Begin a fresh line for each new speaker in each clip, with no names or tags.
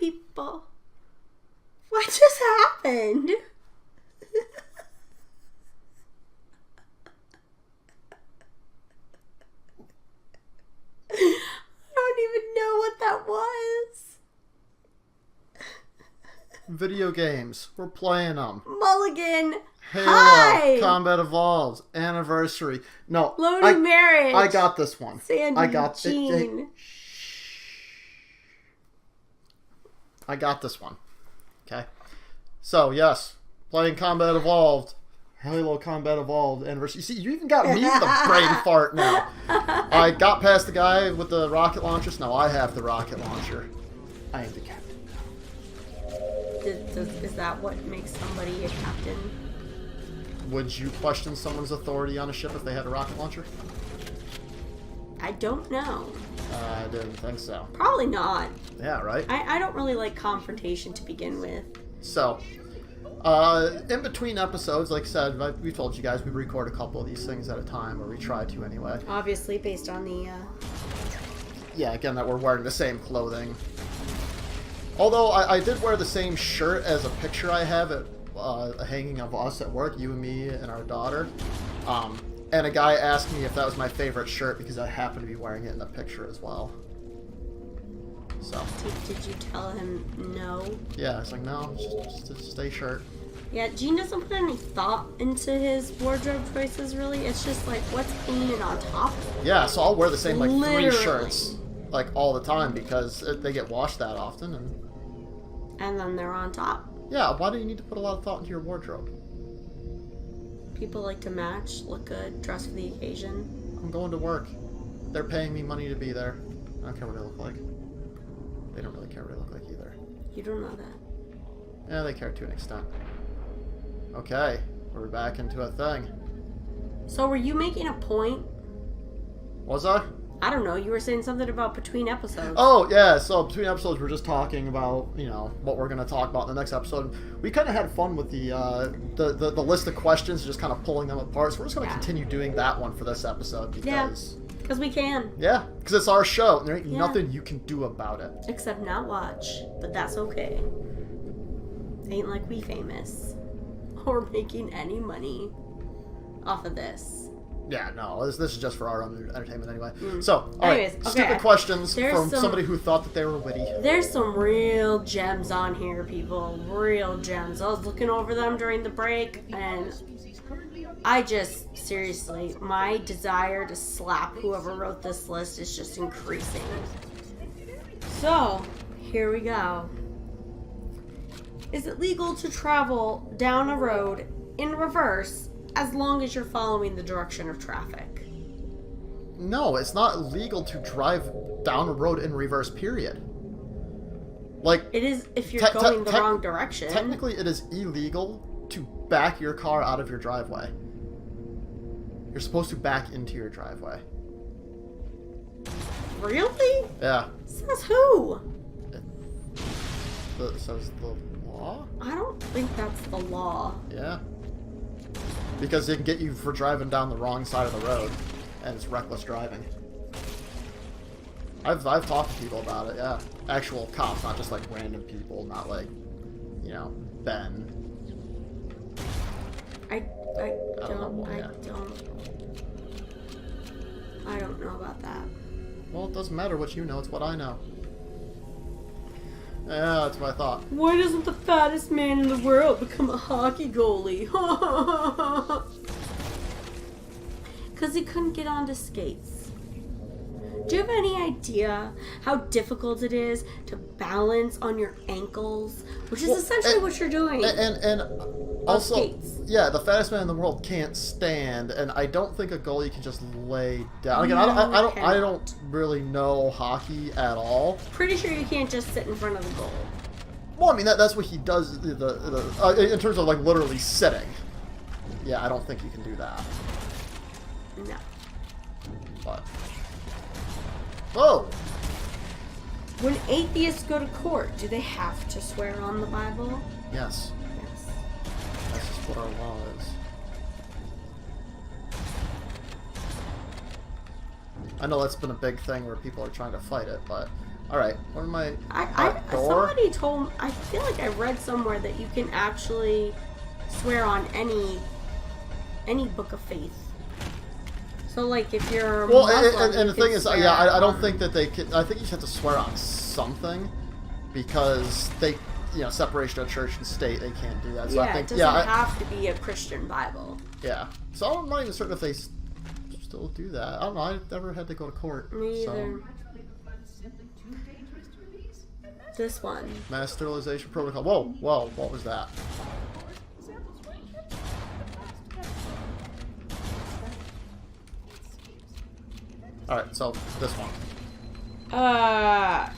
people. What just happened? I don't even know what that was.
Video games. We're playing them.
Mulligan.
Halo.
Hi.
Combat Evolved. Anniversary. No.
Lonely Marriage.
I got this one.
Sandy.
I got
Jean.
I got this one. Okay. So, yes. Playing Combat Evolved. Halo Combat Evolved Anniversary. You see, you even got me the brain fart now. I got past the guy with the rocket launchers. Now I have the rocket launcher. I am the captain.
Is that what makes somebody a captain?
Would you question someone's authority on a ship if they had a rocket launcher?
I don't know.
I didn't think so.
Probably not.
Yeah, right?
I don't really like confrontation to begin with.
So, in between episodes, like I said, we told you guys we record a couple of these things at a time, or we try to anyway.
Obviously, based on the...
Yeah, again, that we're wearing the same clothing. Although, I did wear the same shirt as a picture I have at a hanging of us at work, you and me and our daughter. And a guy asked me if that was my favorite shirt because I happen to be wearing it in the picture as well. So.
Did you tell him no?
Yeah, it's like, no, it's just a shirt.
Yeah, Gene doesn't put any thought into his wardrobe choices, really. It's just like, what's clean and on top?
Yeah, so I'll wear the same, like,
Literally.
3 shirts, like, all the time because they get washed that often.
And then they're on top.
Yeah, why do you need to put a lot of thought into your wardrobe?
People like to match, look good, dress for the occasion.
I'm going to work. They're paying me money to be there. I don't care what I look like. They don't really care what I look like either.
You don't know that.
Yeah, they care to an extent. Okay, we're back into a thing.
So were you making a point?
Was I?
I don't know, you were saying something about between episodes.
Oh, yeah, so between episodes we're just talking about, you know, what we're going to talk about in the next episode. We kind of had fun with the list of questions, just kind of pulling them apart, so we're just going to continue doing that one for this episode because...
Yeah, because we can.
Yeah, because it's our show, and there ain't nothing you can do about it.
Except not watch, but that's okay. Ain't like we famous. Or making any money off of this.
Yeah, no, this is just for our own entertainment anyway. So, alright,
okay,
stupid questions from somebody who thought that they were witty.
There's some real gems on here, people. Real gems. I was looking over them during the break, and I just, seriously, my desire to slap whoever wrote this list is just increasing. So, here we go. Is it legal to travel down a road in reverse as long as you're following the direction of traffic?
No, it's not legal to drive down a road in reverse, period. Like,
it is if you're going the wrong direction.
Technically, it is illegal to back your car out of your driveway. You're supposed to back into your driveway.
Really?
Yeah.
Says who?
Says the law?
I don't think that's the law.
Yeah. Because it can get you for driving down the wrong side of the road, and it's reckless driving. I've talked to people about it, yeah. Actual cops, not just like random people, not like, you know, Ben.
I don't know about that.
Well, it doesn't matter what you know, it's what I know. Yeah, that's what I thought.
Why doesn't the fattest man in the world become a hockey goalie? Because he couldn't get onto skates. Do you have any idea how difficult it is to balance on your ankles? Which is essentially what you're doing.
And also,
skates.
Yeah, the fattest man in the world can't stand, and I don't think a goalie can just lay down. Again, I don't really know hockey at all.
Pretty sure you can't just sit in front of the goal.
Well, I mean that's what he does. In terms of like literally sitting. Yeah, I don't think you can do that.
No.
But. Oh!
When atheists go to court, do they have to swear on the Bible?
Yes.
Yes.
That's just what our law is. I know that's been a big thing where people are trying to fight it, but Alright, what am I...
Somebody told... I feel like I read somewhere that you can actually swear on any book of faith. So, like, if you're Muslim,
and the thing is, yeah, I don't think that they can... I think you just have to swear on something, because they... You know, separation of church and state, they can't do that. So
yeah,
I think,
it doesn't have to be a Christian Bible.
Yeah. So I'm not even certain if they still do that. I don't know. I never had to go to court.
Me either. This one.
Mass sterilization protocol. Whoa, what was that? Alright, so this one.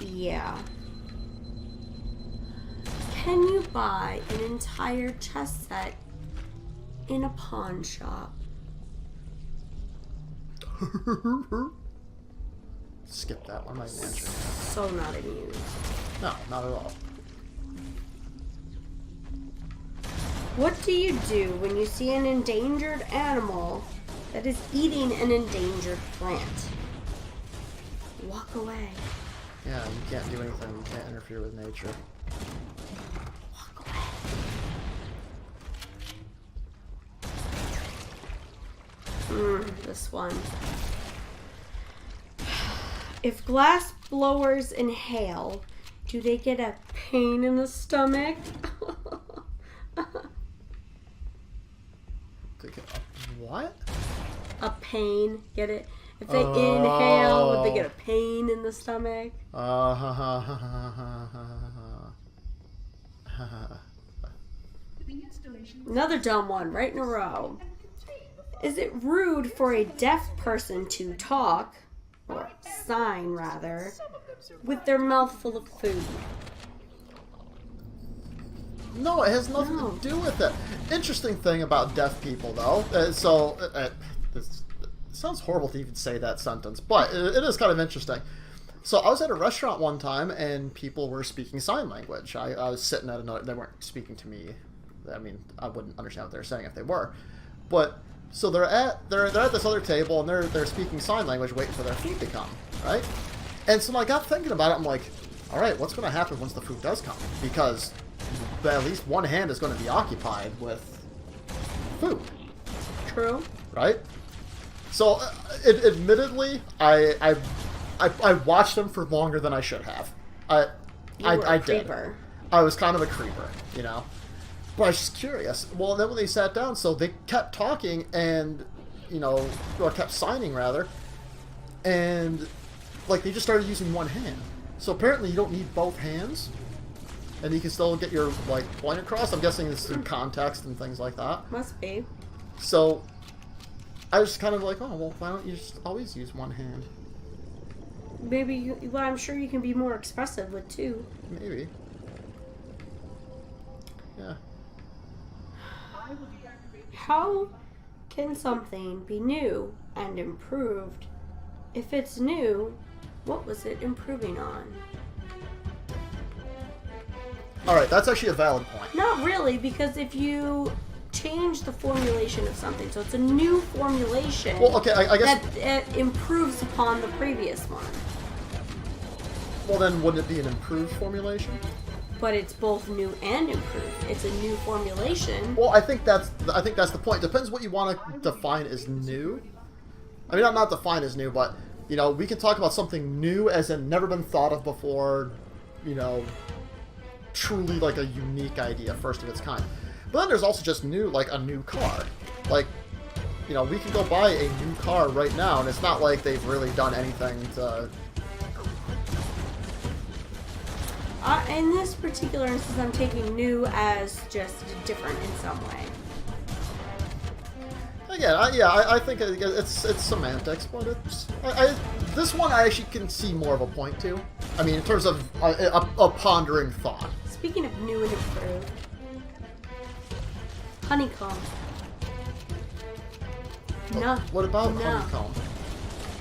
Yeah. Can you buy an entire chess set in a pawn shop?
Skip that one. I'm not even answering.
So not amused.
No, not at all.
What do you do when you see an endangered animal that is eating an endangered plant? Walk away.
Yeah, you can't do anything. You can't interfere with nature.
Walk away. This one. If glass blowers inhale, do they get a pain in the stomach?
What?
A pain. Get it? If they inhale, would they get a pain in the stomach? Another dumb one, right in a row. Is it rude for a deaf person to talk, or sign rather, with their mouth full of food?
No, it has nothing to do with it. Interesting thing about deaf people, though. This sounds horrible to even say that sentence, but it is kind of interesting. So I was at a restaurant one time, and people were speaking sign language. I was sitting at another... They weren't speaking to me. I mean, I wouldn't understand what they were saying if they were. But so they're at this other table, and they're speaking sign language, waiting for their food to come, right? And so I got thinking about it. I'm like, all right, what's going to happen once the food does come? Because at least one hand is going to be occupied with food.
True.
Right? So, admittedly, I watched them for longer than I should have. I did. I was kind of a creeper, you know? But I was just curious. Well, then when they sat down, so they kept talking and, you know, or kept signing, rather, and, like, they just started using one hand. So apparently you don't need both hands, and you can still get your, like, point across. I'm guessing it's through context and things like that.
Must be.
So I was kind of like, oh, well, why don't you just always use one hand?
Maybe, well, I'm sure you can be more expressive with two.
Maybe. Yeah.
How can something be new and improved? If it's new, what was it improving on?
Alright, that's actually a valid point.
Not really, because if you change the formulation of something, so it's a new formulation,
well, okay, I guess
that improves upon the previous one.
Well, then wouldn't it be an improved formulation?
But it's both new and improved. It's a new formulation.
Well, I think that's the point. Depends what you want to define as new. I mean, not define as new, but, you know, we can talk about something new as in never been thought of before, you know, truly like a unique idea, first of its kind. But then there's also just new, like a new car. Like, you know, we can go buy a new car right now, and it's not like they've really done anything to...
In this particular instance, I'm taking new as just different in some way.
Again, I think it's semantics, but it's... this one I actually can see more of a point to. I mean, in terms of a pondering thought.
Speaking of new and improved, honeycomb. No.
What about honeycomb?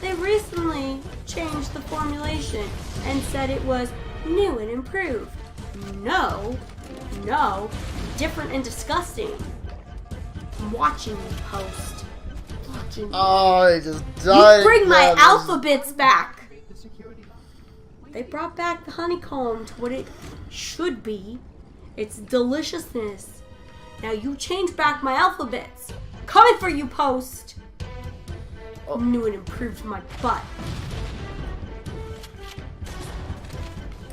They recently changed the formulation and said it was new and improved. No, different and disgusting. I'm watching you post.
Oh, I just died.
You bring my alphabets back. They brought back the honeycomb to what it should be. Its deliciousness. Now you change back my alphabets. Coming for you, Post.
Oh.
New and improved my butt.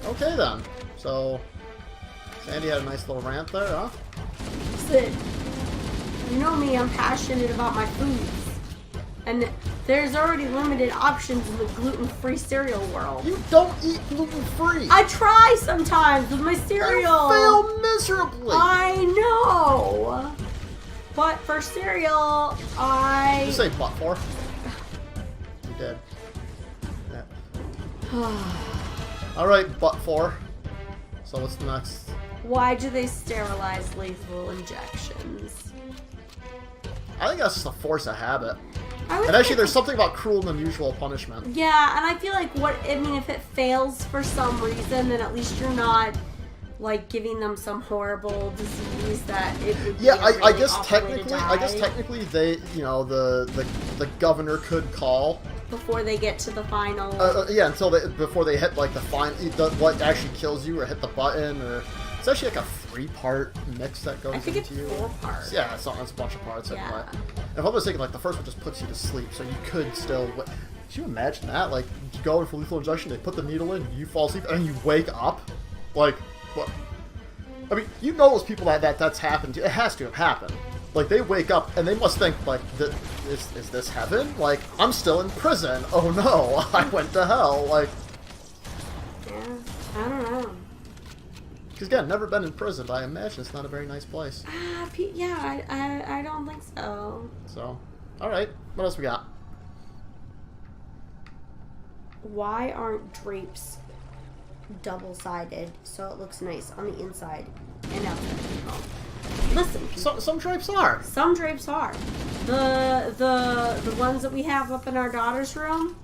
Okay then. So, Sandy had a nice little rant there, huh?
Listen, you know me, I'm passionate about my foods. And there's already limited options in the gluten-free cereal world.
You don't eat gluten-free.
I try sometimes with my cereal.
You fail miserably.
I know. But for cereal,
Did you say butt for? You did. Yeah. Alright, butt for. So what's the next?
Why do they sterilize lethal injections?
I think that's just a force of habit.
I would
And actually,
think-
there's something about cruel and unusual punishment.
Yeah, and I feel like if it fails for some reason, then at least you're not like giving them some horrible disease that it would be
Yeah,
a really
I guess
awful way to
technically,
die
they, the governor could call.
before they get to the final.
Yeah, before they hit like what actually kills you or hit the button, or it's actually like a 3-part mix that goes
I think it's
into you.
4 parts.
Yeah, it's a bunch of parts.
Yeah.
Anyway. If I was thinking like the first one just puts you to sleep, so you could still. Could you imagine that? Like you go in for lethal injection, they put the needle in, you fall asleep, and you wake up. Like what? I mean, you know those people that's happened to. It has to have happened. Like they wake up and they must think like, is this heaven? Like I'm still in prison. Oh no, I went to hell. Like.
Yeah, I don't know.
Because again, never been in prison, but I imagine it's not a very nice place.
Yeah, I don't think so.
So, alright. What else we got?
Why aren't drapes double-sided so it looks nice on the inside and outside? Oh. Listen,
Some drapes are.
some drapes are. The ones that we have up in our daughter's room,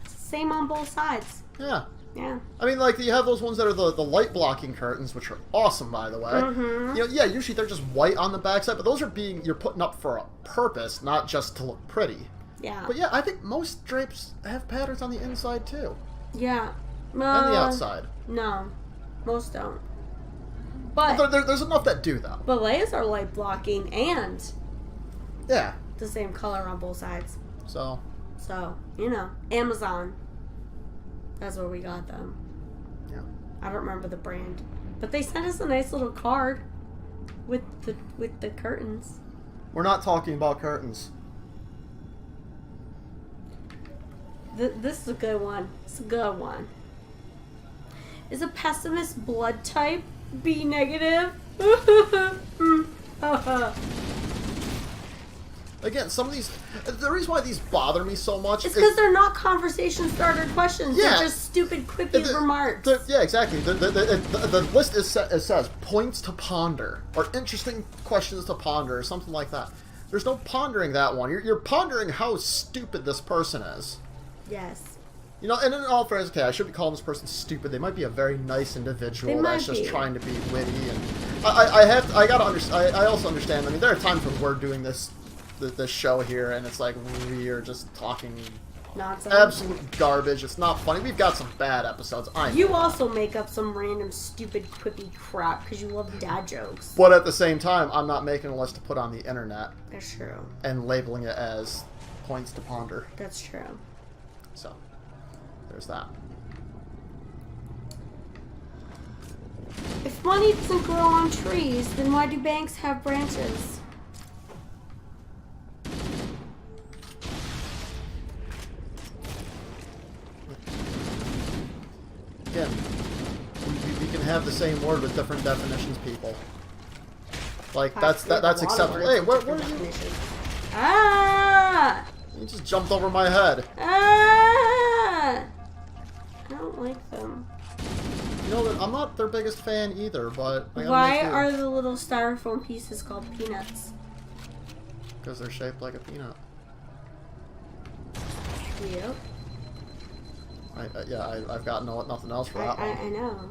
same on both sides.
Yeah.
Yeah.
I mean, like, you have those ones that are the light blocking curtains, which are awesome, by the way.
Mm-hmm.
You know, yeah, usually they're just white on the backside, but those are you're putting up for a purpose, not just to look pretty.
Yeah.
But yeah, I think most drapes have patterns on the inside, too.
Yeah.
And the outside.
No. Most don't. But
There's enough that do, though.
but layers are light blocking and
Yeah.
the same color on both sides.
So,
So, Amazon. That's where we got them.
yeah.
I don't remember the brand. But they sent us a nice little card with the curtains.
We're not talking about curtains.
This is a good one. It's a good one. Is a pessimist blood type B negative?
Again, some of these... The reason why these bother me so much
It's
is...
because they're not conversation starter questions.
Yeah.
They're just stupid, quippy remarks.
Yeah, exactly. The list it says points to ponder, or interesting questions to ponder, or something like that. There's no pondering that one. You're pondering how stupid this person is.
Yes.
You know, and in all fairness, okay, I should be calling this person stupid. They might be a very nice individual
They
that's
might
just
be.
trying to be witty. And I gotta understand. I also understand. I mean, there are times when we're doing this show here, and it's like we are just talking
Nonsense.
absolute garbage. It's not funny. We've got some bad episodes. I know.
You also make up some random stupid quippy crap because you love dad jokes.
But at the same time, I'm not making a list to put on the internet
That's true.
and labeling it as points to ponder.
That's true.
So, there's that.
If money doesn't grow on trees, then why do banks have branches?
Again, we can have the same word with different definitions, people. Like, that's acceptable. Hey, where are you?
Ah!
You just jumped over my head.
Ah! I don't like them.
You know, I'm not their biggest fan either, but...
Why are the little styrofoam pieces called peanuts?
Because they're shaped like a peanut.
Yep.
I've got nothing else for that one.
I know.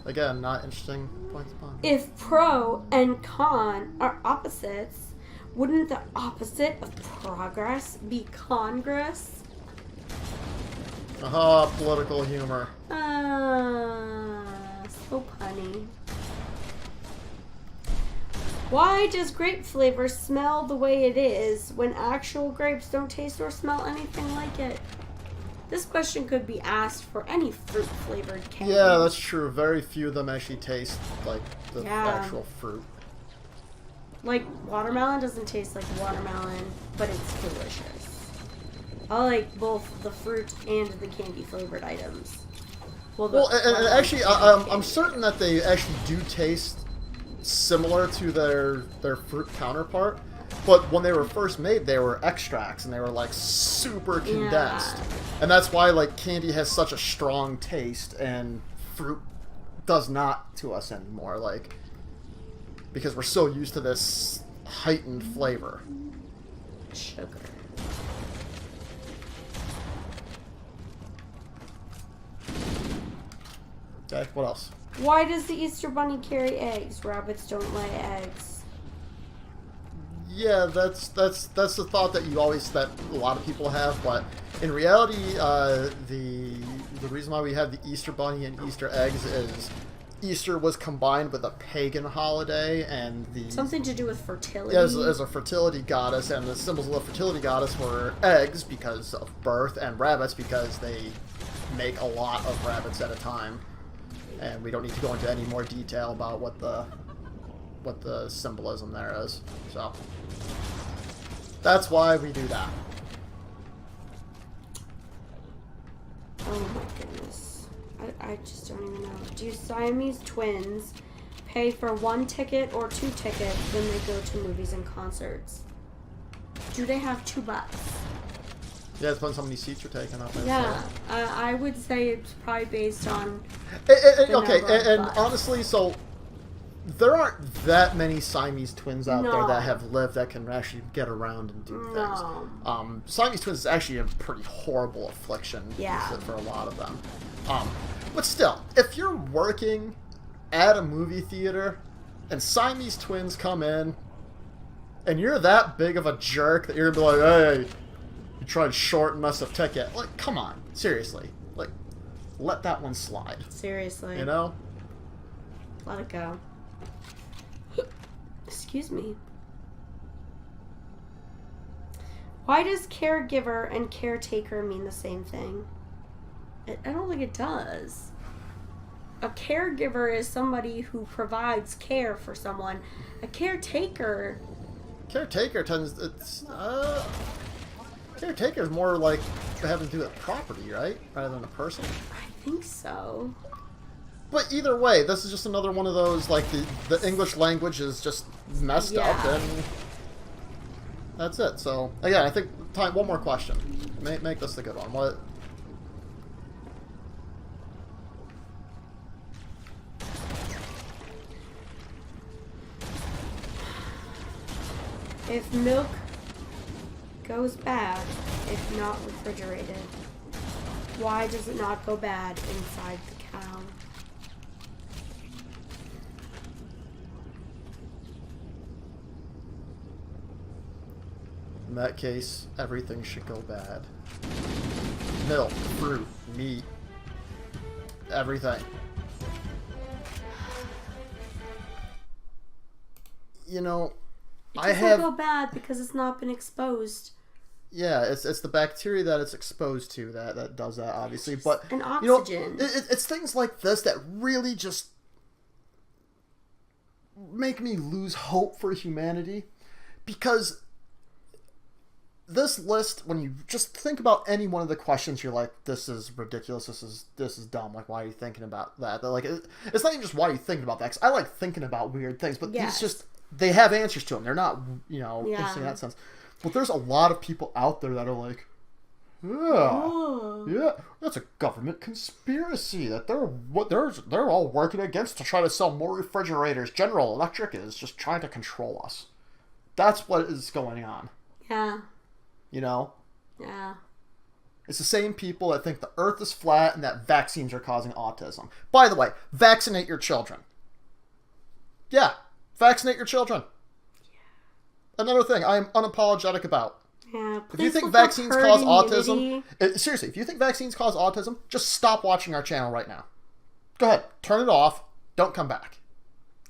Again, not interesting points upon.
If pro and con are opposites, wouldn't the opposite of progress be congress?
Aha, political humor.
So punny. Why does grape flavor smell the way it is when actual grapes don't taste or smell anything like it? This question could be asked for any fruit-flavored candy.
Yeah, that's true. Very few of them actually taste like the actual fruit.
Like, watermelon doesn't taste like watermelon, but it's delicious. I like both the fruit and the candy-flavored items.
Well, and actually, I'm certain that they actually do taste similar to their fruit counterpart. But when they were first made, they were extracts, and they were, like, super condensed. Yeah. And that's why, like, candy has such a strong taste, and fruit does not to us anymore. Like, because we're so used to this heightened flavor.
Sugar.
Okay, what else?
Why does the Easter Bunny carry eggs? Rabbits don't lay eggs.
Yeah, that's the thought that a lot of people have, but in reality, the reason why we have the Easter Bunny and Easter eggs is Easter was combined with a pagan holiday, and
something to do with fertility.
Yeah, as a fertility goddess, and the symbols of the fertility goddess were eggs because of birth, and rabbits because they make a lot of rabbits at a time. And we don't need to go into any more detail about what the symbolism there is. So that's why we do that.
Oh my goodness. I just don't even know. Do Siamese twins pay for 1 ticket or 2 tickets when they go to movies and concerts? Do they have $2?
Yeah, it depends how many seats you're taking up.
Yeah, I would say it's probably based on.
Okay, and honestly, so there aren't that many Siamese twins out there that have lived that can actually get around and do things. Siamese twins is actually a pretty horrible affliction for a lot of them. But still, if you're working at a movie theater and Siamese twins come in, and you're that big of a jerk that you're gonna be like, hey, you tried to shorten us a ticket. Like, come on. Seriously. Like, let that one slide.
Seriously.
You know?
Let it go. Excuse me. Why does caregiver and caretaker mean the same thing? I don't think it does. A caregiver is somebody who provides care for someone. A caretaker...
Caretaker Caretaker is more like having to do with property, right? Rather than a person?
I think so.
But either way, this is just another one of those, like, the English language is just messed up, and that's it. So, again, I think, one more question. Make this the good one. What?
If milk goes bad if not refrigerated, why does it not go bad inside the cow?
In that case, everything should go bad. Milk, fruit, meat, everything. You know,
it doesn't go bad because it's not been exposed.
Yeah, it's the bacteria that it's exposed to that does that, obviously. But
and oxygen.
You know, it's things like this that really just make me lose hope for humanity, because this list, when you just think about any one of the questions, you're like, this is ridiculous, this is dumb, like, why are you thinking about that? They're like, it's not even just why are you thinking about that, because I like thinking about weird things, but these just, they have answers to them. They're not, you know, interesting in that sense. But there's a lot of people out there that are like, yeah, that's a government conspiracy that they're all working against to try to sell more refrigerators. General Electric is just trying to control us. That's what is going on.
Yeah.
You know?
Yeah.
It's the same people that think the earth is flat and that vaccines are causing autism. By the way, vaccinate your children. Yeah, vaccinate your children. Yeah. Another thing I am unapologetic about.
Yeah,
If you
please
think
look up
vaccines
herd
cause
immunity.
autism, seriously, if you think vaccines cause autism, just stop watching our channel right now. Go ahead, turn it off. Don't come back.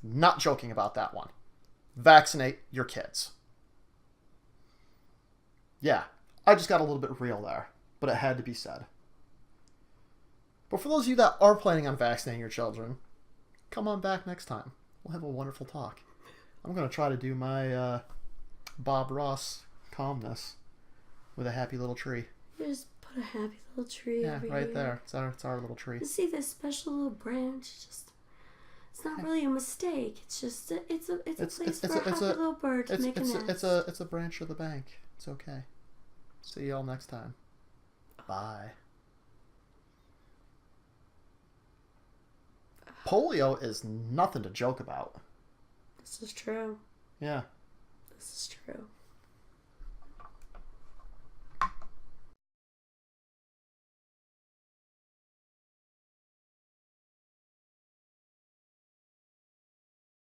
Not joking about that one. Vaccinate your kids. Yeah, I just got a little bit real there, but it had to be said. But for those of you that are planning on vaccinating your children, come on back next time. We'll have a wonderful talk. I'm going to try to do my Bob Ross calmness with a happy little tree.
You just put a happy little tree over
right
here.
there. It's our little tree.
You see this special little branch? It's not really a mistake. It's just it's a place for a happy little bird to make a nest.
It's a branch of the bank. It's okay. See y'all next time. Bye. Polio is nothing to joke about.
This is true.
Yeah.
This is true.